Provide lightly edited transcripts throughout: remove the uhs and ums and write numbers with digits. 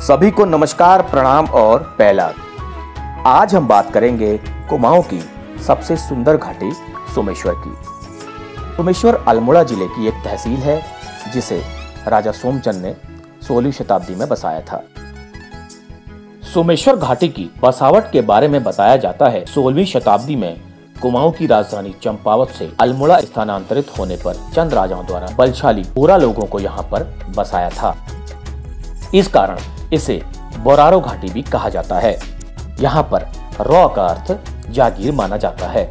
सभी को नमस्कार, प्रणाम और पहला। आज हम बात करेंगे कुमाऊं की सबसे सुंदर घाटी सोमेश्वर की। सोमेश्वर अल्मोड़ा जिले की एक तहसील है जिसे राजा सोमचंद ने 16वीं शताब्दी में बसाया था। सोमेश्वर घाटी की बसावट के बारे में बताया जाता है 16वीं शताब्दी में कुमाऊं की राजधानी चंपावत से अल्मोड़ा स्थानांतरित होने पर चंद राजाओं द्वारा बलशाली बोरा लोगों को यहाँ पर बसाया था। इस कारण इसे बोरारो घाटी भी कहा जाता है। यहाँ पर रौ का अर्थ जागीर माना जाता है,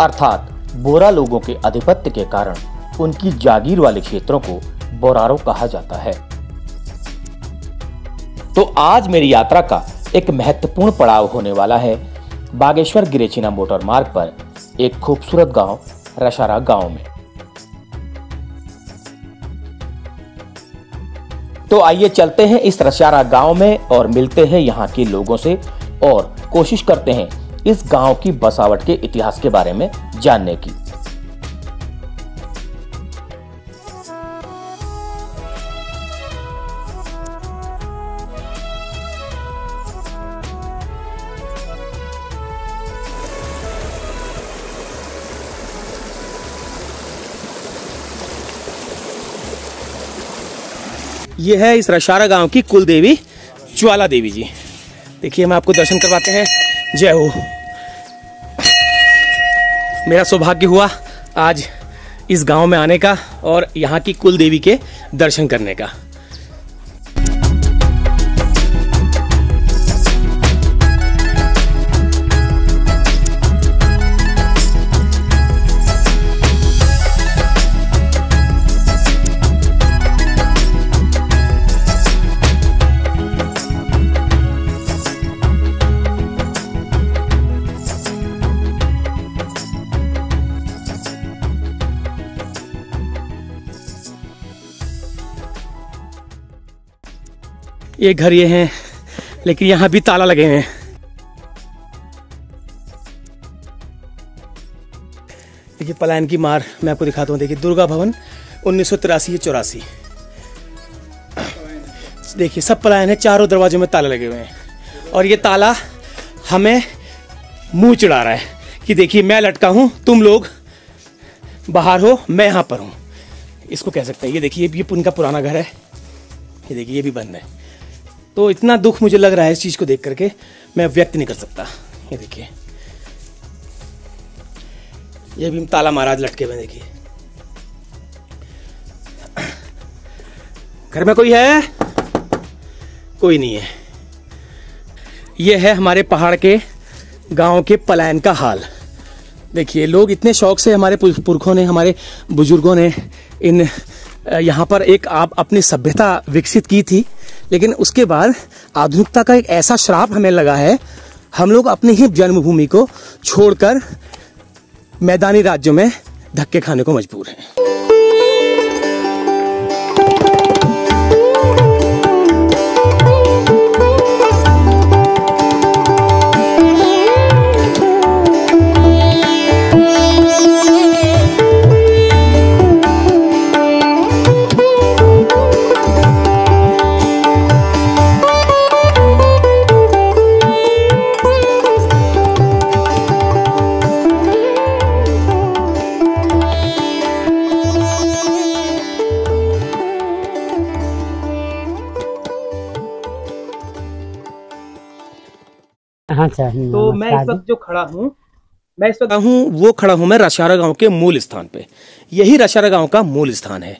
अर्थात बोरा लोगों के आधिपत्य के कारण उनकी जागीर वाले क्षेत्रों को बोरारो कहा जाता है। तो आज मेरी यात्रा का एक महत्वपूर्ण पड़ाव होने वाला है बागेश्वर गिरेचिना मोटर मार्ग पर एक खूबसूरत गांव रशारा गांव में। तो आइए चलते हैं इस रशारा गांव में और मिलते हैं यहाँ के लोगों से और कोशिश करते हैं इस गांव की बसावट के इतिहास के बारे में जानने की। ये है इस रशारा गांव की कुल देवी ज्वाला देवी जी। देखिए हम आपको दर्शन करवाते हैं। जय हो। मेरा सौभाग्य हुआ आज इस गांव में आने का और यहाँ की कुल देवी के दर्शन करने का। ये घर ये हैं, लेकिन यहाँ भी ताला लगे हुए हैं। देखिए पलायन की मार मैं आपको दिखाता हूँ। देखिए दुर्गा भवन 1983-84। देखिए सब पलायन है, चारों दरवाजों में ताला लगे हुए हैं और ये ताला हमें मुंह चिढ़ा रहा है कि देखिए मैं लटका हूँ, तुम लोग बाहर हो, मैं यहाँ पर हूँ। इसको कह सकते हैं। ये देखिए ये उनका पुराना घर है। ये देखिए ये भी बंद है। तो इतना दुख मुझे लग रहा है इस चीज को देख करके, मैं व्यक्त नहीं कर सकता। ये देखिए ये भी ताला महाराज लटके हुए। देखिए घर में कोई है? कोई नहीं है। ये है हमारे पहाड़ के गांव के पलायन का हाल। देखिए लोग इतने शौक से, हमारे पुरखों ने, हमारे बुजुर्गों ने इन यहाँ पर एक आप अपनी सभ्यता विकसित की थी, लेकिन उसके बाद आधुनिकता का एक ऐसा श्राप हमें लगा है, हम लोग अपनी ही जन्मभूमि को छोड़कर मैदानी राज्यों में धक्के खाने को मजबूर हैं। तो मैं इस वक्त जो खड़ा हूँ, वो खड़ा हूँ मैं रशारा गांव के मूल स्थान पे। यही रशारा गांव का मूल स्थान है।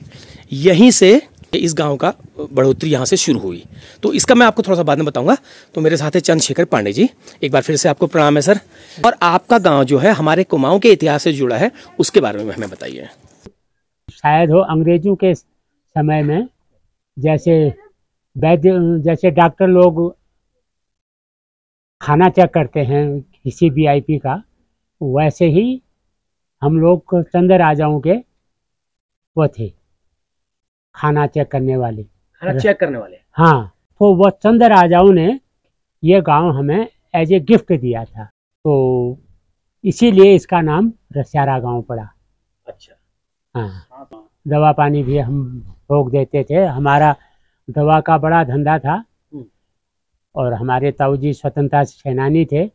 यहीं से इस गांव का बढ़ोतरी यहाँ से शुरू हुई। तो इसका मैं आपको थोड़ा सा बाद में बताऊंगा। तो मेरे साथ है चंद्रशेखर पांडे जी। एक बार फिर से आपको प्रणाम है सर। और आपका गाँव जो है हमारे कुमाऊं के इतिहास से जुड़ा है, उसके बारे में हमें बताइए। शायद हो अंग्रेजों के समय में जैसे डॉक्टर लोग खाना चेक करते हैं किसी वीआईपी का, वैसे ही हम लोग चंद राजाओं के वो थे, खाना चेक करने वाले। खाना चेक करने वाले? हाँ। तो वो चंद राजाओं ने ये गांव हमें एज ए गिफ्ट दिया था, तो इसीलिए इसका नाम रशारा गांव पड़ा। अच्छा। हाँ। दवा पानी भी हम रोक देते थे। हमारा दवा का बड़ा धंधा था और हमारे ताऊ जी स्वतंत्रता सेनानी थे,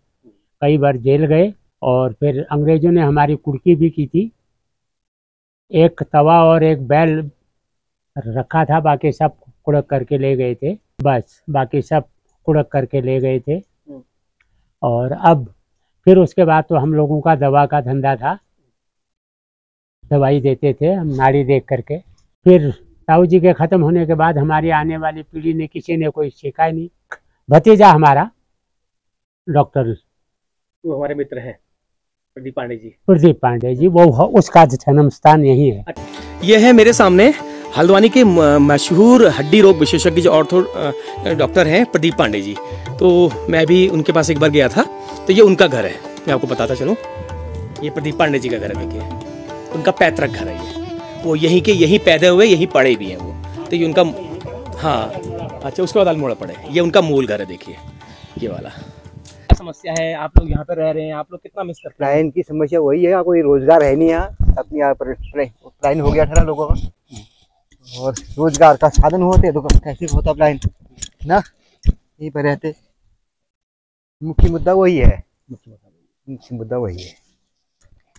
कई बार जेल गए और फिर अंग्रेजों ने हमारी कुर्की भी की थी। एक तवा और एक बैल रखा था, बाकी सब कुड़क करके ले गए थे, बस बाकी सब कुड़क करके ले गए थे। और अब फिर उसके बाद तो हम लोगों का दवा का धंधा था, दवाई देते थे हम नाड़ी देख करके। फिर ताऊ जी के ख़त्म होने के बाद हमारी आने वाली पीढ़ी ने किसी ने कोई सीखा ही नहीं। भतीजा हमारा डॉक्टर, वो हमारे मित्र हैं प्रदीप पांडे जी। प्रदीप पांडे जी, वो उसका जन्म स्थान यही है। ये है मेरे सामने हल्द्वानी के मशहूर हड्डी रोग विशेषज्ञ जो ऑर्थो डॉक्टर हैं प्रदीप पांडे जी। तो मैं भी उनके पास एक बार गया था। तो ये उनका घर है, मैं आपको बताता चलूँ। ये प्रदीप पांडे जी का घर है, देखिए उनका पैतृक घर है ये। वो यहीं के यहीं पैदा हुए, यहीं पढ़े भी हैं वो। तो ये उनका, हाँ अच्छा, उसके बाद अल्मोड़ा पड़े। ये उनका मूल घर है, देखिए ये वाला। क्या समस्या है, आप लोग यहाँ पे रह रहे हैं, आप लोग कितना मिस करते हैं? पलायन की समस्या वही है, कोई रोजगार है नहीं यहाँ। अपनी यहाँ पर पलायन हो गया 18 लोगों का, और रोजगार का साधन होते तो कैसे होता पलायन ना, यहीं पर रहते। मुख्य मुद्दा वही है, मुख्य मुद्दा वही है।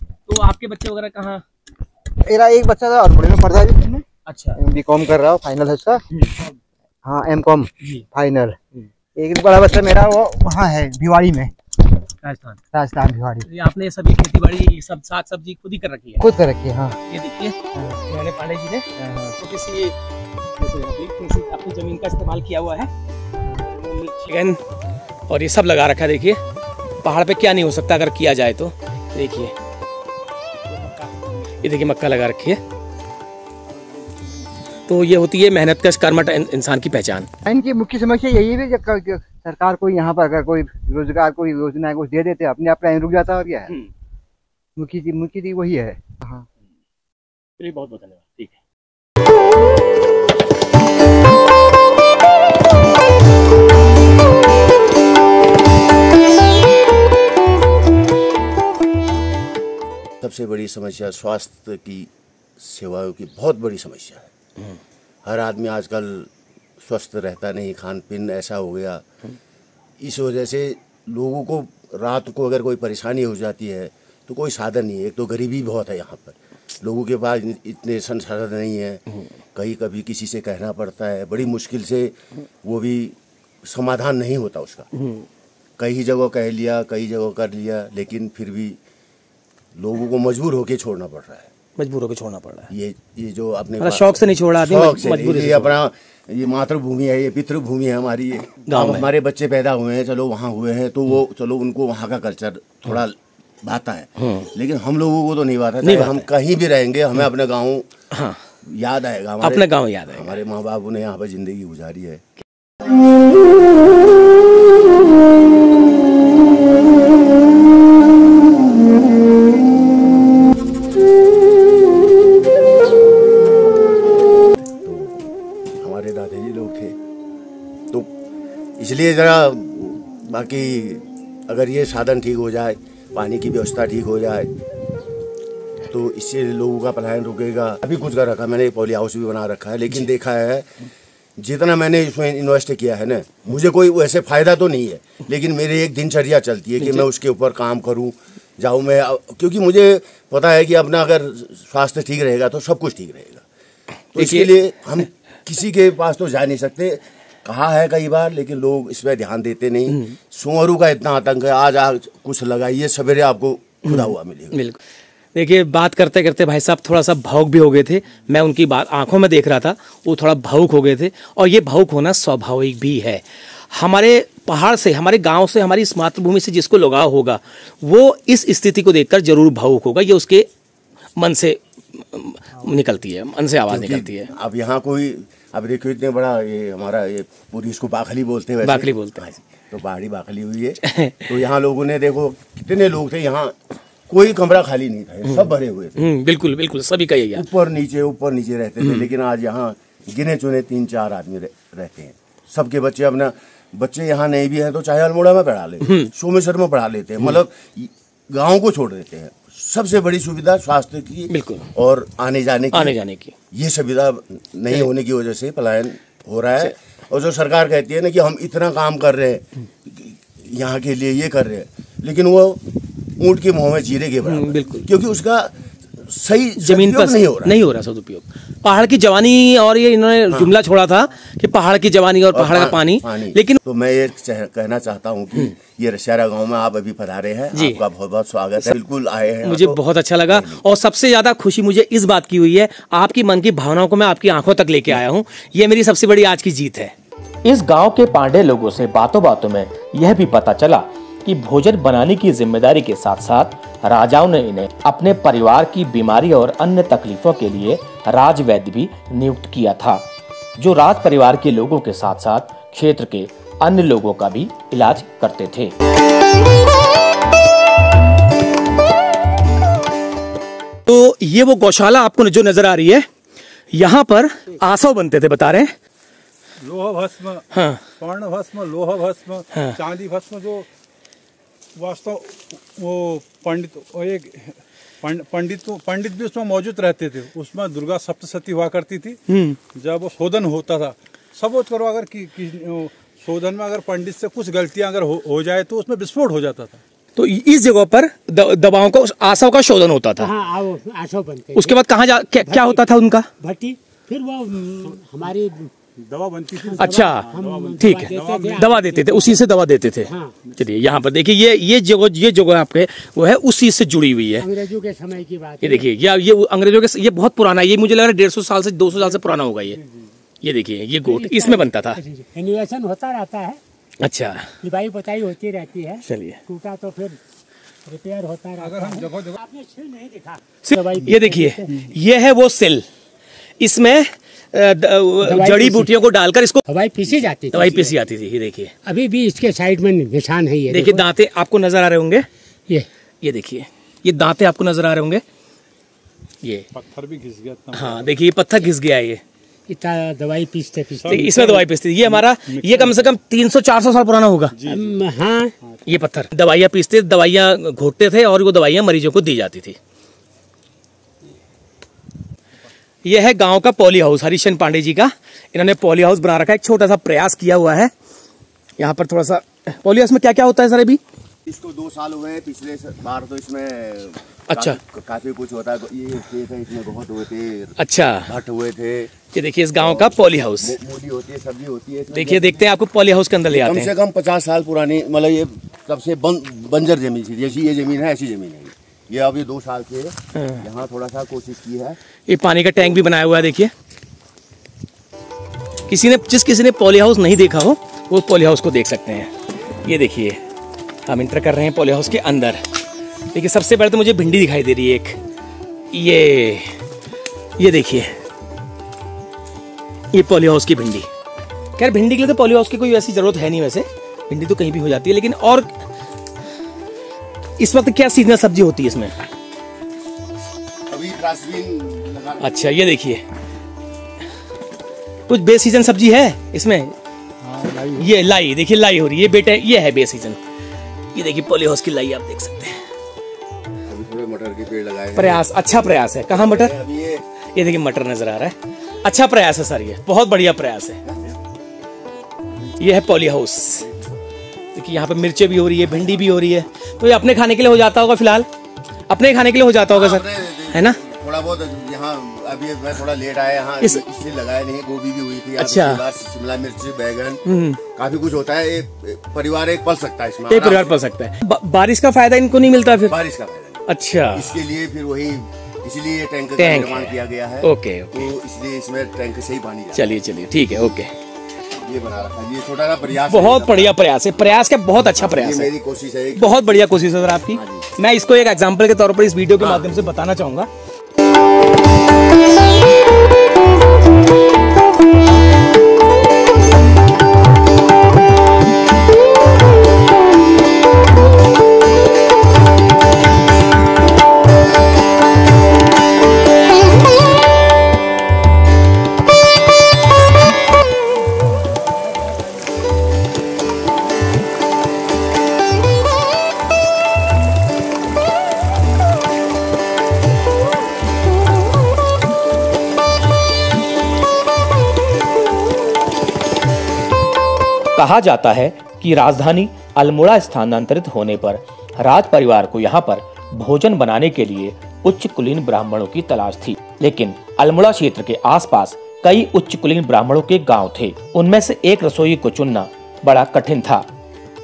तो आपके बच्चे वगैरह कहाँ? मेरा एक बच्चा था अल्मोड़ा में पढ़ता है। अच्छा, BCom कर रहा हूँ, फाइनल है उसका। हाँ, MCom फाइनल। एक बड़ा बच्चा मेरा वो वहाँ है भिवाड़ी में, राजस्थान भिवाड़ी। आपने सभी खेती बाड़ी सब साग सब्जी खुद ही कर रखी है? खुद कर रखी है, हाँ। ये देखिए मैंने पांडे जी ने तो किसी अपनी जमीन का इस्तेमाल किया हुआ है, चिकन और ये सब लगा रखा है। देखिए पहाड़ पे क्या नहीं हो सकता अगर किया जाए तो। देखिए ये देखिए मक्का लगा रखी है। तो ये होती है मेहनत का कर्मठ इंसान की पहचान। इनकी मुख्य समस्या यही है कि सरकार को यहाँ पर अगर कोई रोजगार, कोई योजना कुछ दे देते, अपने आप रुक जाता। और क्या है, मुख्य चीज वही है। हाँ, चलिए बहुत बहुत धन्यवाद। ठीक है। सबसे बड़ी समस्या स्वास्थ्य की सेवाओं की बहुत बड़ी समस्या है। हर आदमी आजकल स्वस्थ रहता नहीं, खान पीन ऐसा हो गया। इस वजह से लोगों को रात को अगर कोई परेशानी हो जाती है तो कोई साधन नहीं है। एक तो गरीबी बहुत है यहाँ पर, लोगों के पास इतने संसाधन नहीं है। कभी किसी से कहना पड़ता है, बड़ी मुश्किल से, वो भी समाधान नहीं होता उसका। कई जगह कह लिया, कई जगह कर लिया, लेकिन फिर भी लोगों को मजबूर होके छोड़ना पड़ रहा है। मजबूर होकर छोड़ना पड़ रहा है। ये जो अपने शौक से नहीं छोड़ा आदमी, मजबूरी से। अपना ये मातृभूमि है, ये पितृभूमि है हमारी। ये गाँव हमारे बच्चे पैदा हुए हैं, चलो वहाँ हुए हैं तो वो चलो उनको वहाँ का कल्चर थोड़ा भाता है, लेकिन हम लोगों को तो नहीं भाता। नहीं, हम कहीं भी रहेंगे हमें अपने गाँव याद आएगा, अपने गाँव याद आएगा। हमारे माँ बाप ने यहाँ पर जिंदगी गुजारी है। इसलिए ज़रा बाकी अगर ये साधन ठीक हो जाए, पानी की व्यवस्था ठीक हो जाए तो इससे लोगों का पलायन रुकेगा। अभी कुछ कर रखा मैंने, पॉली हाउस भी बना रखा है, लेकिन देखा है जितना मैंने इसमें इन्वेस्ट किया है ना, मुझे कोई वैसे फ़ायदा तो नहीं है, लेकिन मेरी एक दिनचर्या चलती है कि मैं उसके ऊपर काम करूँ, जाऊँ मैं, क्योंकि मुझे पता है कि अपना अगर स्वास्थ्य ठीक रहेगा तो सब कुछ ठीक रहेगा। तो इसके लिए हम किसी के पास तो जा नहीं सकते, कहा है कई बार, लेकिन लोग इस पर ध्यान देते नहीं। सुअरों का इतना आतंक है, आज कुछ लगाइए, सवेरे आपको खुदा हुआ मिलेगा। बिल्कुल। देखिए बात करते करते भाई साहब थोड़ा सा भावुक भी हो गए थे। मैं उनकी बात आंखों में देख रहा था, वो थोड़ा भावुक हो गए थे, और ये भावुक होना स्वाभाविक भी है। हमारे पहाड़ से, हमारे गांव से, हमारी इस मातृभूमि से जिसको लगाव होगा वो इस स्थिति को देखकर जरूर भावुक होगा। ये उसके मन से निकलती है, मन से आवाज़ निकलती है। अब यहाँ कोई, अब देखो इतने बड़ा ये हमारा ये पूरी इसको बाखली बोलते हैं, बाखली बोलते हैं, तो पहाड़ी बाखली हुई है। तो यहाँ लोगों ने देखो कितने लोग थे, यहाँ कोई कमरा खाली नहीं था, सब भरे हुए थे। बिल्कुल बिल्कुल, सभी का यही, ऊपर नीचे रहते थे। लेकिन आज यहाँ गिने चुने 3-4 आदमी रहते हैं। सबके बच्चे, अपना बच्चे यहाँ नहीं भी हैं तो चाहे अल्मोड़ा में पढ़ा लेते, सोमेश्वर में पढ़ा लेते हैं, मतलब गाँव को छोड़ देते हैं। सबसे बड़ी सुविधा स्वास्थ्य की, बिल्कुल, और आने जाने की की ये सुविधा नहीं होने की वजह से पलायन हो रहा है। और जो सरकार कहती है ना कि हम इतना काम कर रहे हैं यहाँ के लिए, ये कर रहे हैं, लेकिन वो ऊँट के मुँह में जीरे के बराबर, बिल्कुल, क्योंकि उसका सही जमीन पर नहीं हो रहा सदुपयोग। पहाड़ की जवानी, और ये इन्होंने जुमला छोड़ा था कि पहाड़ की जवानी और पहाड़ का पानी, लेकिन तो मैं ये कहना चाहता हूँ कि ये रसियारा गांव में आप अभी पधारे हैं, आपका बहुत बहुत स्वागत है, बिल्कुल आए हैं, मुझे बहुत अच्छा लगा। और सबसे ज्यादा खुशी मुझे इस बात की हुई है, आपकी मन की भावनाओं को मैं आपकी आंखों तक लेके आया हूँ। ये मेरी सबसे बड़ी आज की जीत है। इस गांव के पांडे लोगों से बातों बातों में यह भी पता चला कि भोजन बनाने की जिम्मेदारी के साथ साथ राजाओं ने इन्हें अपने परिवार की बीमारी और अन्य तकलीफों के लिए राजवैद्य भी नियुक्त किया था, जो राज परिवार के लोगों के साथ साथ क्षेत्र के अन्य लोगों का भी इलाज करते थे। तो ये वो गौशाला आपको जो नजर आ रही है, यहाँ पर आसव बनते थे, बता रहे हैं, लोह भस्म, हाँ, स्वर्ण भस्म, लोह भस्म, हाँ, चांदी भस्म, जो वास्तव वो पंडित भी उसमें मौजूद रहते थे। उसमें दुर्गा सप्तशती हुआ करती थी। जब वो शोधन होता था, सब करो अगर शोधन में अगर पंडित से कुछ गलतियां अगर हो जाए तो उसमें विस्फोट हो जाता था। तो इस जगह पर दवाओं का, आसव का शोधन होता था। हाँ, आसव बनते। उसके बाद कहाँ क्या होता था उनका? भट्टी, फिर वो हमारी दवा बनती थी। अच्छा, ठीक है, दवा देते थे, उसी से दवा देते थे। चलिए यहाँ पर देखिए, ये जगह आपके वो है, उस चीज से जुड़ी हुई है, अंग्रेजों के समय की बात। ये देखिए, ये अंग्रेजों के, ये बहुत पुराना है, ये मुझे लग रहा है 150 साल से 200 साल से पुराना होगा ये देखिए, ये गोट इसमें बनता था। इन्वेशन होता रहता है, अच्छा, लिपाई पोताई होती रहती है। चलिए, टूटा तो फिर रिपेयर होता रहता है। अगर हम जगह आपने सिल नहीं दिखा, ये देखिए, ये है वो सेल, इसमें जड़ी बूटियों को डालकर इसको दवाई पीसी जाती थी। दवाई पीसी जाती थी। ये देखिए, अभी भी इसके साइड में निशान है। ये देखिए, दांते आपको नजर आ रहे होंगे, ये देखिए, ये दांते आपको नजर आ रहे होंगे, ये पत्थर भी घिस गया। हाँ देखिए, ये पत्थर घिस गया है, ये इतना दवाई पीसते इसमें दवाई पीसती। ये हमारा, ये कम से कम 300-400 साल पुराना होगा। हाँ, ये पत्थर दवाइयाँ पीसते, दवाइयाँ घोटते थे और वो दवाइयाँ मरीजों को दी जाती थी। यह है गांव का पॉली हाउस, हरिश्चंद्र पांडे जी का। इन्होंने पॉली हाउस बना रखा है, एक छोटा सा प्रयास किया हुआ है। यहाँ पर थोड़ा सा पॉली हाउस में क्या क्या होता है सर? अभी इसको 2 साल हुए हैं, पिछले बार तो इसमें अच्छा काफी कुछ होता है। ये खेत है, इसमें बहुत हुए थे, अच्छा, भट्ट हुए थे। ये देखिए, इस गांव का पॉली हाउस, मूली होती है, सब्जी होती है। देखिए, देखते हैं आपको पॉली हाउस के अंदर ले आते हैं। कम से कम 50 साल पुरानी, मतलब ये सबसे बंजर जमीन थी, जैसी ये जमीन है ऐसी जमीन है। ये अभी 2 साल से यहाँ थोड़ा सा कोशिश की है। ये पानी का टैंक भी बनाया हुआ है, देखिए। किसी ने पॉली हाउस नहीं देखा हो, वो पॉली हाउस को देख सकते हैं। ये देखिए, हम इंटर कर रहे हैं पॉली हाउस के अंदर। देखिए, सबसे पहले तो मुझे भिंडी दिखाई दे रही है एक, ये देखिए, ये पॉली हाउस की भिंडी। खैर, भिंडी के लिए तो पॉली हाउस की कोई वैसी जरूरत है नहीं, वैसे भिंडी तो कहीं भी हो जाती है। लेकिन और इस वक्त क्या सीजनल सब्जी होती है इसमें? अभी फ्रांसबीन। अच्छा, ये देखिए, कुछ बे सीजन सब्जी है इसमें। ये लाई, देखिए, लाई हो रही है बेटे, ये है बे सीजन। ये देखिए, पॉली हाउस की लाई आप देख सकते हैं। अभी थोड़े मटर के पेड़ लगाए हैं। प्रयास, अच्छा प्रयास है। कहाँ मटर? अभी ये देखिए, मटर नजर आ रहा है। अच्छा प्रयास है सर, ये बहुत बढ़िया प्रयास है। ये है पॉली हाउस। देखिए, यहाँ पे मिर्चें भी हो रही है, भिंडी भी हो रही है। तो ये अपने खाने के लिए हो जाता होगा, फिलहाल अपने खाने के लिए हो जाता होगा सर, है ना? थोड़ा बहुत यहाँ अभी मैं थोड़ा लेट आया यहाँ, इसलिए लगाया नहीं। गोभी भी हुई थी, अच्छा, शिमला मिर्च, बैगन, काफी कुछ होता है। परिवार एक पल सकता है इसमें, एक परिवार पल सकता है। बारिश का फायदा इनको नहीं मिलता फिर? बारिश का फायदा। अच्छा, इसके लिए फिर वही, इसलिए टैंक का निर्माण किया गया है। ओके, तो इसलिए इसमें टैंक से ही पानी जाता है। चलिए, ठीक है, ओके। ये बना रखा है, ये छोटा सा प्रयास, बहुत बढ़िया प्रयास है। प्रयास का बहुत अच्छा प्रयास है, मेरी कोशिश है, बहुत बढ़िया कोशिश है सर आपकी। मैं इसको एक एग्जांपल के तौर पर इस वीडियो के माध्यम से बताना चाहूंगा। कहा जाता है कि राजधानी अल्मोड़ा स्थानांतरित होने पर राज परिवार को यहाँ पर भोजन बनाने के लिए उच्च कुलीन ब्राह्मणों की तलाश थी, लेकिन अल्मोड़ा क्षेत्र के आसपास कई उच्च कुलीन ब्राह्मणों के गांव थे। उनमें से एक रसोई को चुनना बड़ा कठिन था।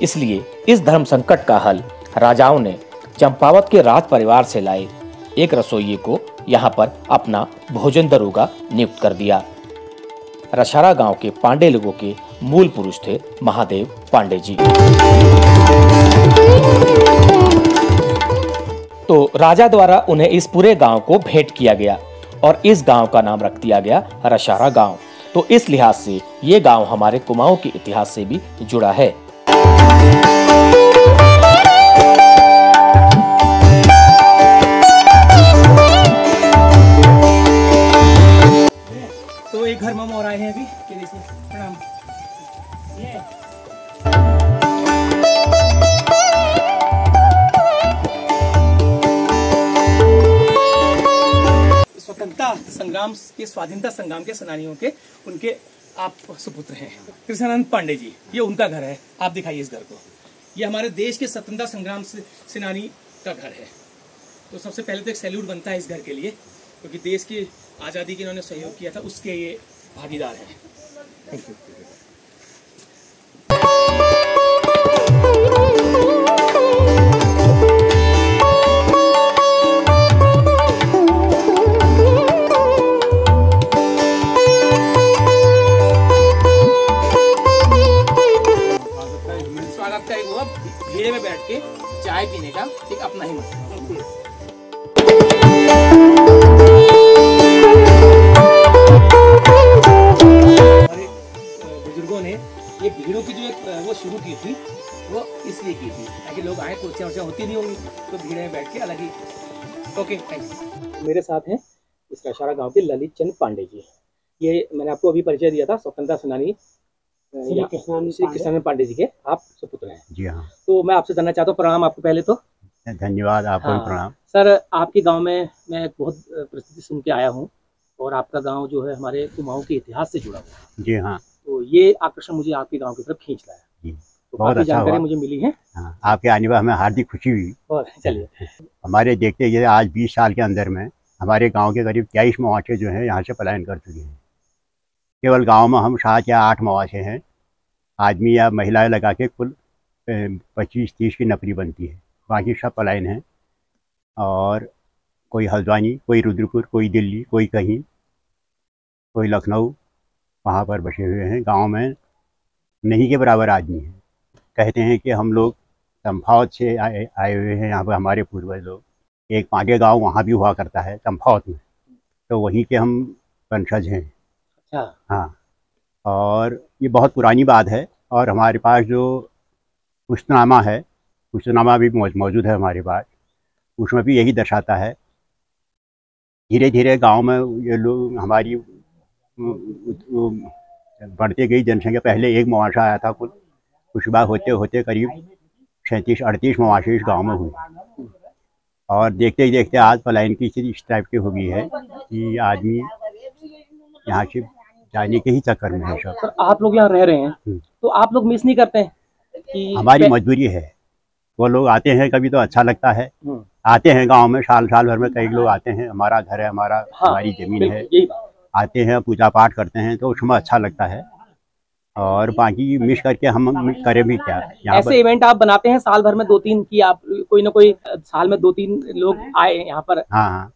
इसलिए इस धर्म संकट का हल राजाओं ने चंपावत के राज परिवार से लाए एक रसोइये को यहाँ पर अपना भोजन दरोगा नियुक्त कर दिया। रशारा गांव के पांडे लोगों के मूल पुरुष थे महादेव पांडे जी। तो राजा द्वारा उन्हें इस पूरे गांव को भेंट किया गया और इस गांव का नाम रख दिया गया रशारा गांव। तो इस लिहाज से ये गांव हमारे कुमाऊं के इतिहास से भी जुड़ा है। तो एक घर में और आए हैं अभी, ये देखिए, प्रणाम। स्वतंत्रता संग्राम के, स्वाधीनता संग्राम के सेनानियों के उनके आप सुपुत्र हैं कृष्णानंद पांडे जी। ये उनका घर है, आप दिखाइए इस घर को। ये हमारे देश के स्वतंत्रता संग्राम सेनानी का घर है। तो सबसे पहले तो एक सैल्यूट बनता है इस घर के लिए, क्योंकि देश की आज़ादी के इन्होंने सहयोग किया था, उसके ये भागीदार हैं। Thank you. स्वागत का एक वो भीड़ में बैठ के चाय पीने का एक अपना ही मजा। बुजुर्गों ने ये भीड़ों की जो वो शुरू की थी, वो इसलिए की थी ताकि लोग आए, कुर्सियाँ वर्सियाँ होती नहीं होंगी तो भीड़ में बैठ के अलग ही। Okay, thank you. मेरे साथ हैं इस रशारा गांव के ललित चंद पांडे जी। ये मैंने आपको अभी परिचय दिया था, स्वतंत्रता सेनानी श्री कृष्णानंद पांडे जी के आप सुपुत्र हैं। जी हाँ। तो मैं आपसे जानना चाहता हूँ, प्रणाम आपको पहले तो। धन्यवाद, आपको भी प्रणाम। सर, आपके गांव में मैं बहुत प्रसिद्धि सुन के आया हूँ और आपका गांव जो है हमारे कुमाऊं के इतिहास से जुड़ा हुआ है। जी हाँ। तो ये आकर्षण मुझे आपके गांव की तरफ खींच लाया। जी, तो बहुत अच्छा जानकारी मुझे मिली है। हाँ, आपके आने पर हमें हार्दिक खुशी हुई। और चलिए, हमारे देखते ये आज 20 साल के अंदर में हमारे गांव के करीब 23 मवासे जो हैं यहाँ से पलायन कर चुके हैं। केवल गांव में हम 7 या 8 मवासे हैं। आदमी या महिलाएं लगा के कुल 25-30 की नफरी बनती है, बाकी सब पलायन हैं। और कोई हल्द्वानी, कोई रुद्रपुर, कोई दिल्ली, कोई कहीं, कोई लखनऊ, वहाँ पर बसे हुए हैं। गांव में नहीं के बराबर आदमी हैं। कहते हैं कि हम लोग चंपावत से आए हुए हैं यहाँ पर, हमारे पूर्वज लोग। एक पांडे गांव वहाँ भी हुआ करता है चंपावत में, तो वहीं के हम वंशज हैं। अच्छा। हाँ, और ये बहुत पुरानी बात है। और हमारे पास जो पुष्तनामा है, पुष्तनामा भी मौजूद है हमारे पास, उसमें भी यही दर्शाता है। धीरे धीरे गांव में ये लोग हमारी बढ़ती गई जनसंख्या। पहले एक मवासा आया था कुल, उसके बाद होते होते करीब 37-38 मवासे इस गांव में हुए। और देखते ही देखते आज पलायन की स्थिति इस टाइप की हो गई है कि आदमी यहाँ से जाने के ही चक्कर में है सब। सर, आप लोग यहाँ रह रहे हैं तो आप लोग मिस नहीं करते हैं कि हमारी मजबूरी है। वो लोग आते हैं कभी तो अच्छा लगता है, आते हैं गांव में, साल भर में कई लोग आते हैं। हमारा घर है, हमारी जमीन है, आते हैं, पूजा पाठ करते हैं, तो उसमें अच्छा लगता है। और बाकी मिस करके हम करें भी क्या। ऐसे इवेंट आप बनाते हैं साल भर में 2-3 की, आप कोई ना कोई साल में 2-3 लोग आए यहाँ पर? हाँ,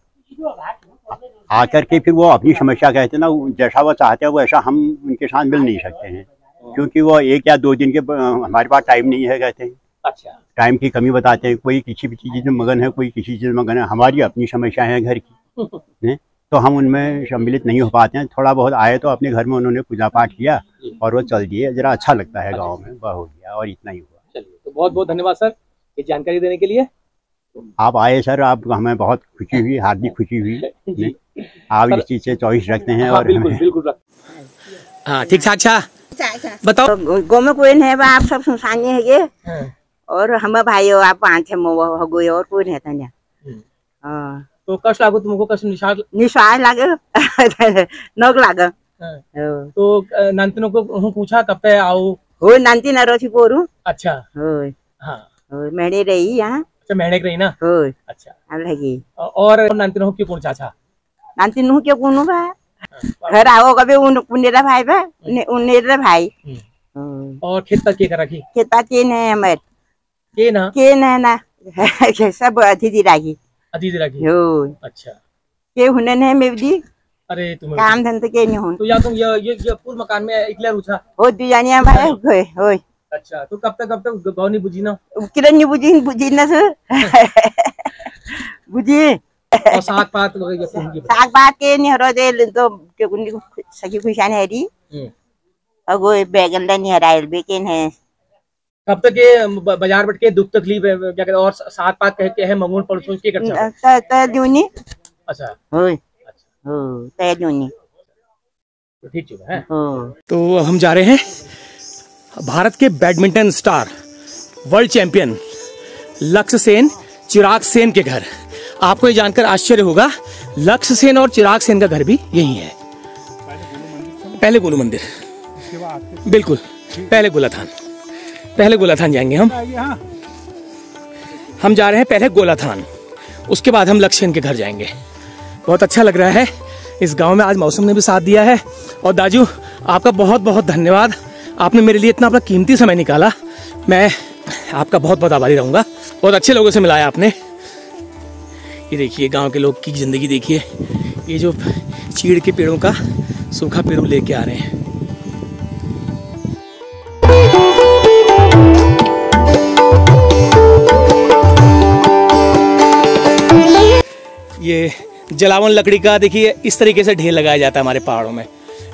आकर के फिर वो अपनी समस्या कहते हैं ना, जैसा वो चाहते हैं वैसा हम उनके साथ मिल नहीं सकते हैं, क्योंकि वो 1 या 2 दिन के हमारे पास टाइम नहीं है कहते हैं। अच्छा। टाइम की कमी बताते हैं। कोई किसी भी चीज़ में मगन है, कोई किसी चीज़ में मगन है। हमारी अपनी समस्याएं हैं घर की, तो हम उनमें सम्मिलित नहीं हो पाते हैं। थोड़ा बहुत आए तो अपने घर में उन्होंने पूजा पाठ किया और वो चल दिए, जरा अच्छा लगता है गाँव में, वह हो गया और इतना ही हुआ। चलिए, तो बहुत बहुत धन्यवाद सर ये जानकारी देने के लिए। आप आए सर, आप हमें बहुत खुशी हुई, हार्दिक खुशी हुई। आप इस चीज़ से चॉइस रखते हैं। और बिल्कुल। हाँ, ठीक ठाक। अच्छा, बताओ। गाँव में कोई नहीं है, आप सब सुनसान है ये। और हम भाई हो, आप 5 हो गए और कोई नहीं था। हाँ, तो कष्ट लागो तुमको, कष्ट निशान लागे नोक लागे। तो नंतनों को पूछा कब तक आओ, हो नानती नरोसी पोरू अच्छा होय हाँ होय मेहणे रही यहाँ अच्छा मेहनत रही ना होय अच्छा अलगी और नानती हो क्यों कौन चाचा नानती नु के कुनु बा घर आओ कबे उनेरा भाई बा उनेरा भाई और खेत पर के रखी खेता के ने हमर के ना सब अतिथि राखी अतिथि राखी हो अच्छा के हुने ने मेवदी अरे तुम काम धंधे के नहीं हुन तो या तुम ये पूर्व मकान में इकला रुचा हो दुजानिया भाई होय होय अच्छा तो कब तक गाँव नहीं बुझी ना किरण नहीं बुझी ना सर बुझी और साग पात के नहीं हरो दे तो के कुनी सखी खुशान है री अगो बैगन ला नहीं हराइल बेकेन है कब तक ये बाजार बैठ के दुख तकलीफ क्या कहते और साग पात कह के है मंगून पर सोच के करता त दूनी अच्छा होय हो त दूनी तो ठीक है तो हम जा रहे हैं भारत के बैडमिंटन स्टार वर्ल्ड चैंपियन लक्ष्य सेन चिराग सेन के घर। आपको ये जानकर आश्चर्य होगा लक्ष्य सेन और चिराग सेन का घर भी यही है। पहले गोलू मंदिर बिल्कुल पहले गोलाथान जाएंगे हम जा रहे हैं पहले गोलाथान, उसके बाद हम लक्ष्य सेन के घर जाएंगे। बहुत अच्छा लग रहा है इस गांव में, आज मौसम ने भी साथ दिया है। और दाजू आपका बहुत बहुत धन्यवाद, आपने मेरे लिए इतना अपना कीमती समय निकाला, मैं आपका बहुत बहुत आभारी रहूँगा। बहुत अच्छे लोगों से मिलाया आपने। ये देखिए गांव के लोग की ज़िंदगी देखिए, ये जो चीड़ के पेड़ों का सूखा पेड़ लेके आ रहे हैं। ये जलावन लकड़ी का देखिए इस तरीके से ढेर लगाया जाता है हमारे पहाड़ों में।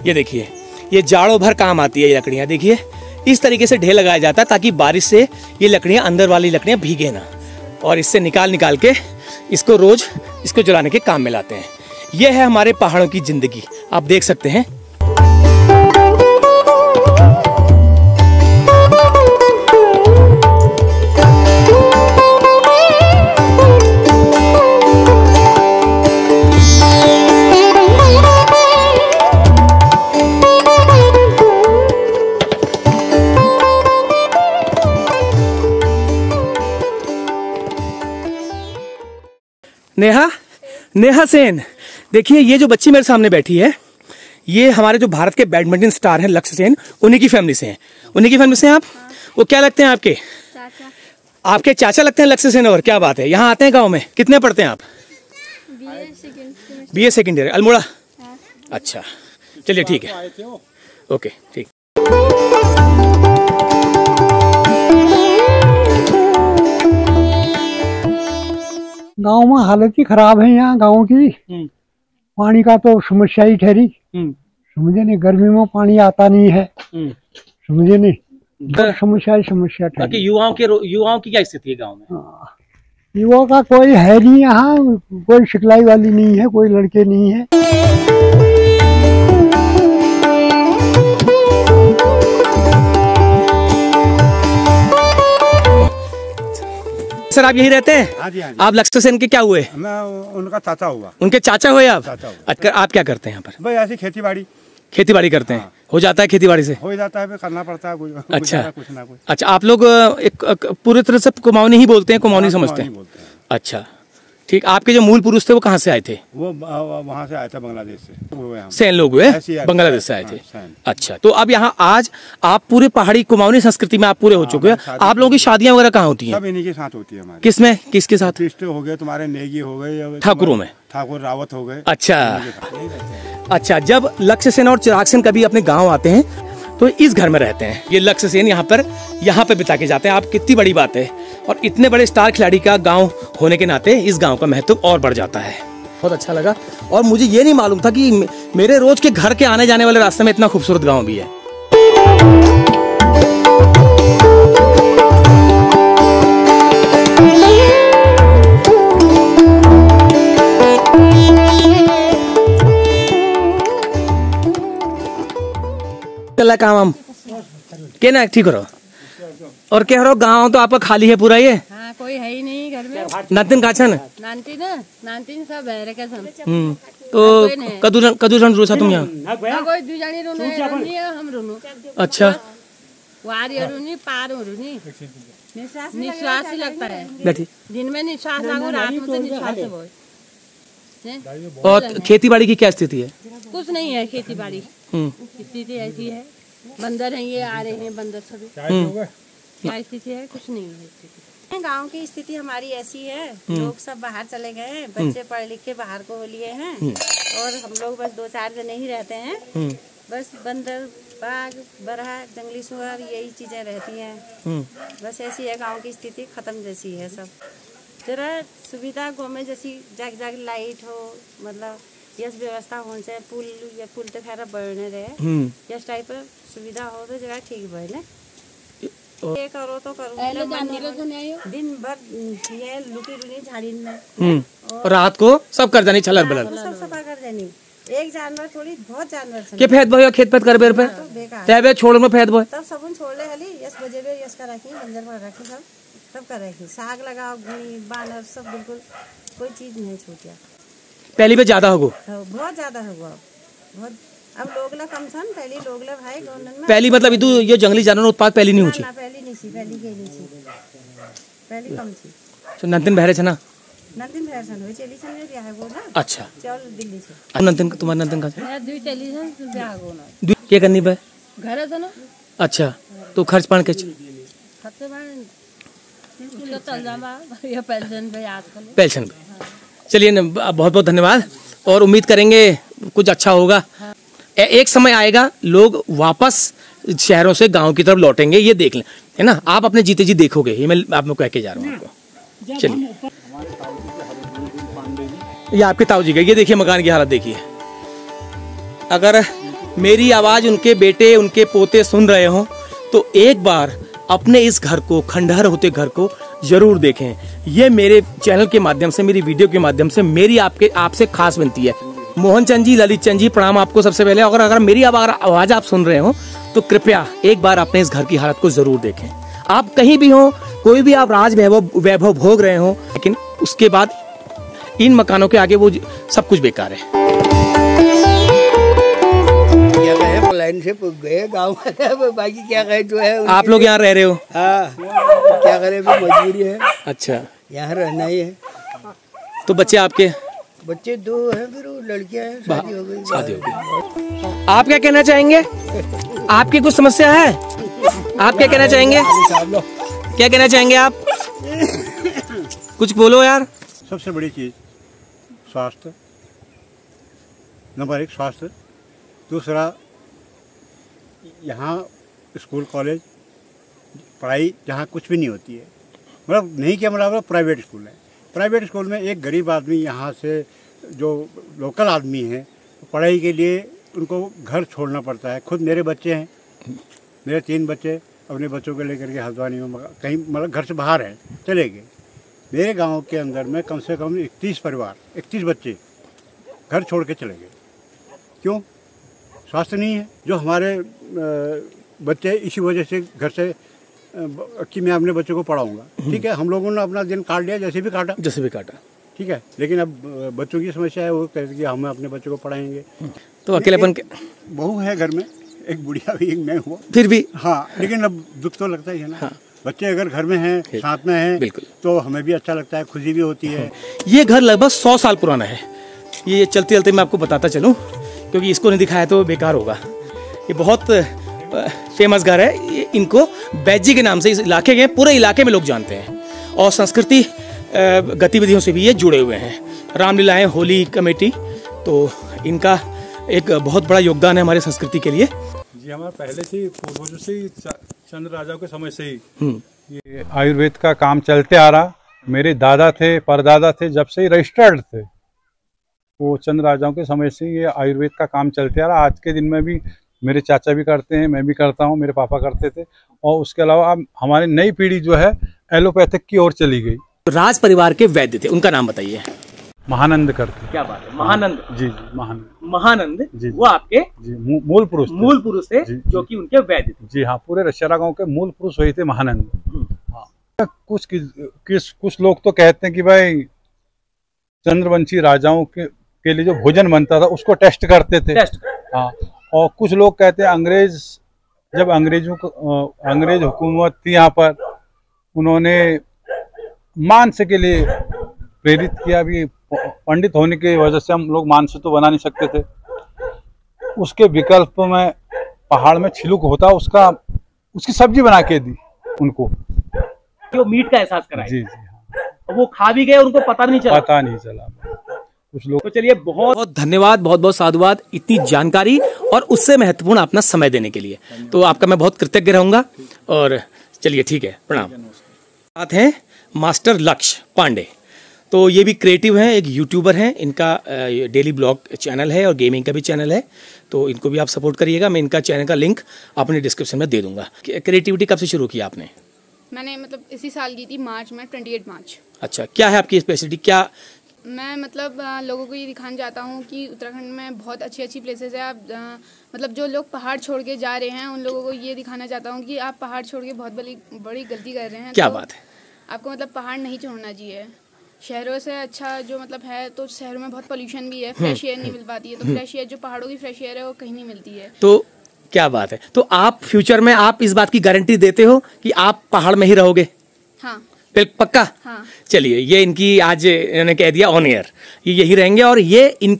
ये देखिए ये जाड़ों भर काम आती है ये लकड़ियाँ, देखिए इस तरीके से ढेर लगाया जाता है ताकि बारिश से ये लकड़ियाँ अंदर वाली लकड़ियाँ भीगे ना, और इससे निकाल के इसको रोज इसको जलाने के काम में लाते हैं। यह है हमारे पहाड़ों की जिंदगी, आप देख सकते हैं। नेहा सेन, देखिए ये जो बच्ची मेरे सामने बैठी है ये हमारे जो भारत के बैडमिंटन स्टार हैं लक्ष्य सेन, उन्हीं की फैमिली से हैं। उन्हीं की फैमिली से हैं आप? वो क्या लगते हैं आपके? चाचा। आपके चाचा लगते हैं लक्ष्य सेन। और क्या बात है, यहाँ आते हैं गांव में? कितने पढ़ते हैं आप? BA second year Almora. अच्छा चलिए ठीक है, ओके ठीक। गांव में हालत ही खराब है यहाँ गांव की। पानी का तो समस्या ही ठहरी, समझे नहीं, गर्मी में पानी आता नहीं है, समझे नहीं, समस्या ठहरी। युवाओं की क्या स्थिति है गांव में? युवा का कोई है नहीं यहाँ, कोई सिखलाई वाली नहीं है, कोई लड़के नहीं है। सर आप यही रहते हैं? हाँ जी, हाँ जी। आप लक्ष्य सेन के क्या हुए? मैं उनका चाचा हुआ। उनके चाचा हुए आप? आप क्या करते हैं यहाँ पर? भाई ऐसी खेती बाड़ी करते हैं। हाँ। हो जाता है खेती बाड़ी से? हो जाता है, करना पड़ता है कुछ। अच्छा कुछ ना कुछ। अच्छा आप लोग एक पूरी तरह से कुमाऊनी ही बोलते हैं, कुमाऊनी समझते हैं? अच्छा ठीक। आपके जो मूल पुरुष थे वो कहाँ से आए थे? वो वहाँ से आए थे, बांग्लादेश से। सेन लोग हुए, बांग्लादेश से आए थे। अच्छा तो अब यहाँ आज आप पूरे पहाड़ी कुमाऊनी संस्कृति में आप पूरे हो चुके हैं। आप लोगों की शादियाँ वगैरह कहाँ होती हैं? सब इन्हीं के साथ होती है हमारी। किसमें, किसके साथ? हो गए तुम्हारे, नेगी हो गए, ठाकुरों में, ठाकुर रावत हो गए। अच्छा जब लक्ष्य सेन और चिराग सेन कभी अपने गाँव आते हैं तो इस घर में रहते हैं। ये लक्ष्य सेन यहाँ पे बिता के जाते हैं। आप कितनी बड़ी बात है, और इतने बड़े स्टार खिलाड़ी का गांव होने के नाते इस गांव का महत्व और बढ़ जाता है। बहुत अच्छा लगा, और मुझे ये नहीं मालूम था कि मेरे रोज के घर के आने जाने वाले रास्ते में इतना खूबसूरत गांव भी है। चला काम के ना ठीक हो, और क्या हो गाँव तो आपका खाली है पूरा? ये हाँ, कोई है ही नहीं घर में। नातिन काछन नानतीन सब है रे कसम। तो कदू जन रोसा तुम यहाँ? कोई दू जानी रोनो है, हम रोनो। अच्छा, अच्छा ठीक है, ठीक है। ठीक। वारी अरुनी पार अरुनी निश्वास ही लगता है। बैठी। दिन में निश्वास लागो, रात में तो निश्वास है बहुत। और खेती बाड़ी की क्या स्थिति है? कुछ नहीं है खेती बाड़ी, स्थिति ऐसी है। बंदर हैं, ये आ रहे हैं बंदर सभी। क्या स्थिति है? कुछ नहीं है स्थिति। गांव की स्थिति हमारी ऐसी है, लोग सब बाहर चले गए हैं, बच्चे पढ़ लिख के बाहर को लिए हैं और हम लोग बस 2-4 जने ही रहते हैं। बस बंदर, बाघ, बरहा, जंगली सुअर, यही चीजें रहती हैं। बस ऐसी है गांव की स्थिति, खत्म जैसी है सब। जरा सुविधा गाँव में जैसी जाग जाग लाइट हो, मतलब यस व्यवस्था होने से पुल या पुल तो खैर बढ़ने रहे, यस टाइप सुविधा हो तो जगह ठीक बढ़े। ये करो तो करो, दिन भर ये लुकी रुनी झाड़ी में और रात को सब कर जानी छलर बलर, सब सफा कर देनी। एक जानवर थोड़ी, बहुत जानवर के फेद बोय खेत पेत कर बेर पे तबे छोड़ में फेद बोय तब सबन छोड़ ले हली यस बजे बे यस का रखी बंजर पर रखी सब कर रखी। साग लगाओ, घुनी बानर सब, बिल्कुल कोई चीज नहीं छूटिया। पहली पे ज्यादा होगो, बहुत ज्यादा होगो बहुत। अब लोगला कम सन, पहली लोगला भाई गवर्नमेंट में पहली मतलब इदु ये जंगली जानवर उत्पाद पहली नहीं हुई, पहली नहीं थी, पहली के नहीं थी, पहली कम थी। तो नंदन बहरे छना, नंदन बहरे छन होई चली सन में ब्याह हो ना। अच्छा, चल दिल्ली से। नंदन तुम्हारा नंदन का मैं दुई चली सन ब्याह हो ना, दुई के करनी बे घर है तो ना। अच्छा, तो खर्च पान के खर्च पान तो चल जावा या पेंशन पे याद कर पेंशन पे। चलिए बहुत बहुत धन्यवाद और उम्मीद करेंगे कुछ अच्छा होगा। एक समय आएगा लोग वापस शहरों से गांव की तरफ लौटेंगे, ये देख लें, है ना। आप अपने जीते जी देखोगे, ये मैं आप लोग कह के जा रहा हूँ आपको। चलिए, ये आपके ताऊ जी का, ये देखिए मकान की हालत देखिए। अगर मेरी आवाज उनके बेटे उनके पोते सुन रहे हो तो एक बार अपने इस घर को, खंडहर होते घर को जरूर देखें। ये मेरे चैनल के माध्यम से, मेरी वीडियो के माध्यम से मेरी आपसे खास विनती है। मोहन चंद जी, ललित चंद जी, प्रणाम आपको सबसे पहले। अगर मेरी आवाज आप सुन रहे हो तो कृपया एक बार अपने इस घर की हालत को जरूर देखें। आप कहीं भी हो, कोई भी आप राज वैभव भोग रहे हो, लेकिन उसके बाद इन मकानों के आगे वो सब कुछ बेकार है। लाइन से गए गाँव में, बाकी क्या कहे जो है। आप लोग यहाँ रह रहे हो? हाँ, क्या करें, मजबूरी है। अच्छा, यहाँ रहना ही है। तो बच्चे आपके? बच्चे 2 हैं, फिर लड़कियां हैं, शादी हो गई। शादी हो गई। आप क्या कहना चाहेंगे? आपकी कुछ समस्या है? आप क्या कहना चाहेंगे? क्या कहना चाहेंगे आप? कुछ बोलो यार। सबसे बड़ी चीज स्वास्थ्य, नंबर 1 स्वास्थ्य। दूसरा, यहाँ स्कूल कॉलेज पढ़ाई जहाँ कुछ भी नहीं होती है, मतलब नहीं क्या मतलब प्राइवेट स्कूल है। प्राइवेट स्कूल में एक गरीब आदमी यहाँ से, जो लोकल आदमी है, पढ़ाई के लिए उनको घर छोड़ना पड़ता है। खुद मेरे बच्चे हैं, मेरे 3 बच्चे अपने बच्चों को लेकर के हल्द्वानी में कहीं मतलब घर से बाहर हैं, चले गए। मेरे गांव के अंदर में कम से कम 31 परिवार, 31 बच्चे घर छोड़ के चले गए। क्यों? स्वास्थ्य नहीं है। जो हमारे बच्चे इसी वजह से घर से कि मैं अपने बच्चों को पढ़ाऊँगा, ठीक है, हम लोगों ने अपना दिन काट लिया, जैसे भी काटा, ठीक है। लेकिन अब बच्चों की समस्या है, वो कहते हैं कि हम अपने बच्चों को पढ़ाएंगे। तो अकेलेपन के बहू है घर में, एक बुढ़िया भी, एक मैं हुआ, फिर भी हाँ, लेकिन अब दुख तो लगता ही है ना। हाँ। बच्चे अगर घर में हैं, साथ में हैं, तो हमें भी अच्छा लगता है, खुशी भी होती है। ये घर लगभग 100 साल पुराना है। ये चलते चलते मैं आपको बताता चलूँ, क्योंकि इसको नहीं दिखाया तो बेकार होगा। ये बहुत फेमस घर है। इनको बैजी के नाम से इस इलाके के, पूरे इलाके में लोग जानते हैं, और संस्कृति गतिविधियों से भी ये जुड़े हुए हैं। रामलीलाएं, होली कमेटी, तो इनका एक बहुत बड़ा योगदान है हमारे संस्कृति के लिए। जी, हमारे पहले से पूर्वजों से ही, चंद्र राजाओं के समय से ही ये आयुर्वेद का काम चलते आ रहा। मेरे दादा थे, परदादा थे, जब से ही रजिस्टर्ड थे, वो चंद्र राजाओं के समय से ये आयुर्वेद का काम चलते आ रहा। आज के दिन में भी मेरे चाचा भी करते हैं, मैं भी करता हूँ, मेरे पापा करते थे। और उसके अलावा अब हमारी नई पीढ़ी जो है एलोपैथिक की ओर चली गई। राज परिवार के वैद्य थे, उनका नाम बताइए। महानंद करते। क्या बात है, महानंद जी, महानंद जी, वो आपके जी मूल पुरुष थे, जो कि उनके वैद्य थे। जी हाँ, पूरे रशिया गांव के मूल पुरुष वही थे, महानंद। हाँ। कुछ लोग तो कहते हैं कि भाई चंद्रवंशी राजाओं के लिए जो भोजन बनता था उसको टेस्ट करते थे। हाँ। और कुछ लोग कहते हैं अंग्रेज जब अंग्रेज हुकूमत थी यहाँ पर, उन्होंने मांस के लिए प्रेरित किया। भी पंडित होने की वजह से हम लोग मांस तो बना नहीं सकते थे, उसके विकल्प में पहाड़ में छिलुक होता, उसकी सब्जी बना के दी उनको, जो मीट का एहसास कराया। जी जी, वो खा भी गए, उनको पता नहीं चला। कुछ लोग। तो चलिए, बहुत बहुत धन्यवाद, बहुत बहुत साधुवाद इतनी जानकारी और उससे महत्वपूर्ण अपना समय देने के लिए। तो आपका मैं बहुत कृतज्ञ रहूंगा। और चलिए ठीक है, प्रणाम। साथ हैं मास्टर लक्ष्य पांडे, तो ये भी क्रिएटिव हैं, एक यूट्यूबर हैं, इनका डेली ब्लॉग चैनल है और गेमिंग का भी चैनल है, तो इनको भी आप सपोर्ट करिएगा। मैं इनका चैनल का लिंक अपने डिस्क्रिप्शन में दे दूंगा। क्रिएटिविटी कब से शुरू किया आपने? मैंने मतलब इसी साल की थी, मार्च में, 28 मार्च। अच्छा, क्या है आपकी स्पेशलिटी? क्या मैं मतलब लोगों को ये दिखाना चाहता हूँ कि उत्तराखंड में बहुत अच्छी अच्छी प्लेसेस है। आप मतलब जो लोग पहाड़ छोड़ के जा रहे हैं, उन लोगों को ये दिखाना चाहता हूँ कि आप पहाड़ छोड़ के बहुत बड़ी गलती कर रहे हैं। क्या तो बात है? आपको मतलब पहाड़ नहीं छोड़ना चाहिए। शहरों से अच्छा जो मतलब है, तो शहरों में बहुत पोल्यूशन भी है, फ्रेश एयर नहीं मिल पाती है। तो फ्रेश एयर, जो पहाड़ों की फ्रेश एयर है, वो कहीं नहीं मिलती है। तो क्या बात है, तो आप फ्यूचर में आप इस बात की गारंटी देते हो कि आप पहाड़ में ही रहोगे? हाँ, पक्का? हाँ। चलिए, ये इनकी आज इन्होंने कह दिया ऑन एयर, ये यही रहेंगे। और ये इन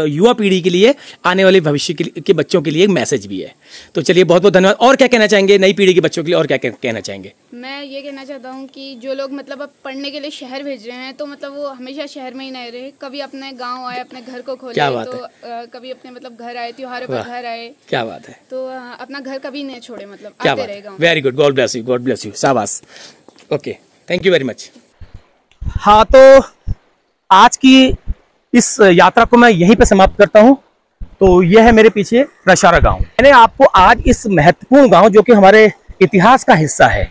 युवा पीढ़ी के लिए, आने वाले भविष्य के बच्चों के लिए एक मैसेज भी है। तो चलिए, बहुत बहुत धन्यवाद। और क्या कहना चाहेंगे नई पीढ़ी के बच्चों के लिए, और क्या कहना चाहेंगे? मैं ये कहना चाहता हूँ कि जो लोग मतलब अब पढ़ने के लिए शहर भेज रहे हैं, तो मतलब वो हमेशा शहर में ही नहीं रहे, कभी अपने गाँव आए, अपने घर को खोले। तो कभी अपने मतलब घर आए, त्योहारों पर घर आए। क्या बात है, तो अपना घर कभी नहीं छोड़े, मतलब क्या आते बात रहे गाँव। Very good, God bless you, God bless you, शाबाश। Okay, thank you very much. हाँ, तो आज की इस यात्रा को मैं यहीं पे समाप्त करता हूं। तो यह है मेरे पीछे रशारा गांव। मैंने आपको आज इस महत्वपूर्ण गांव, जो कि हमारे इतिहास का हिस्सा है,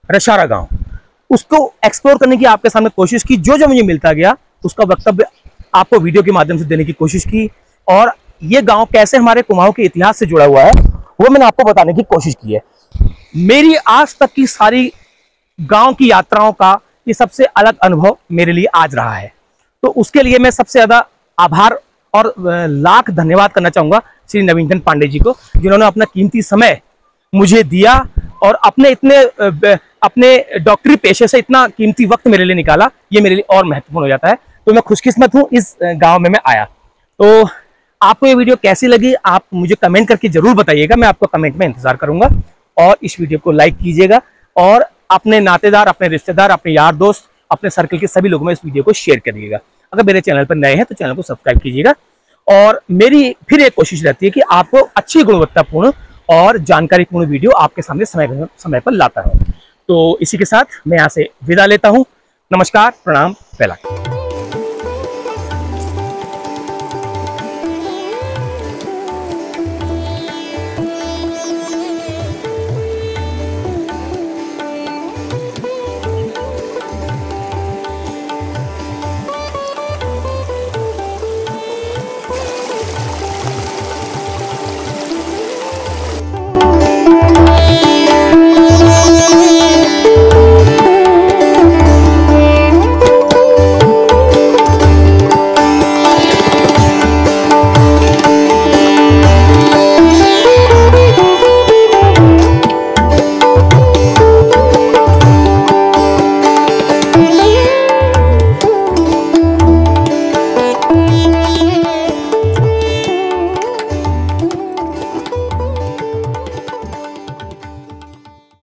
रशारा गांव, उसको एक्सप्लोर करने की आपके सामने कोशिश की। जो जो मुझे मिलता गया उसका वक्तव्य आपको वीडियो के माध्यम से देने की कोशिश की। और ये गाँव कैसे हमारे कुमाऊं के इतिहास से जुड़ा हुआ है, वो मैंने आपको बताने की कोशिश की है। मेरी आज तक की सारी गांव की यात्राओं का ये सबसे अलग अनुभव मेरे लिए आज रहा है। तो उसके लिए मैं सबसे ज्यादा आभार और लाख धन्यवाद करना चाहूंगा श्री नवीन चंद पांडे जी को, जिन्होंने अपना कीमती समय मुझे दिया और अपने डॉक्टरी पेशे से इतना कीमती वक्त मेरे लिए निकाला। ये मेरे लिए और महत्वपूर्ण हो जाता है। तो मैं खुशकिस्मत हूँ इस गाँव में मैं आया। तो आपको ये वीडियो कैसी लगी, आप मुझे कमेंट करके जरूर बताइएगा। मैं आपको कमेंट में इंतजार करूंगा। और इस वीडियो को लाइक कीजिएगा और अपने नातेदार, अपने रिश्तेदार, अपने यार दोस्त, अपने सर्कल के सभी लोगों में इस वीडियो को शेयर करिएगा। अगर मेरे चैनल पर नए हैं तो चैनल को सब्सक्राइब कीजिएगा। और मेरी फिर एक कोशिश रहती है कि आपको अच्छी गुणवत्तापूर्ण और जानकारीपूर्ण वीडियो आपके सामने समय पर लाता हूं। तो इसी के साथ मैं यहाँ से विदा लेता हूं। नमस्कार, प्रणाम, पहला।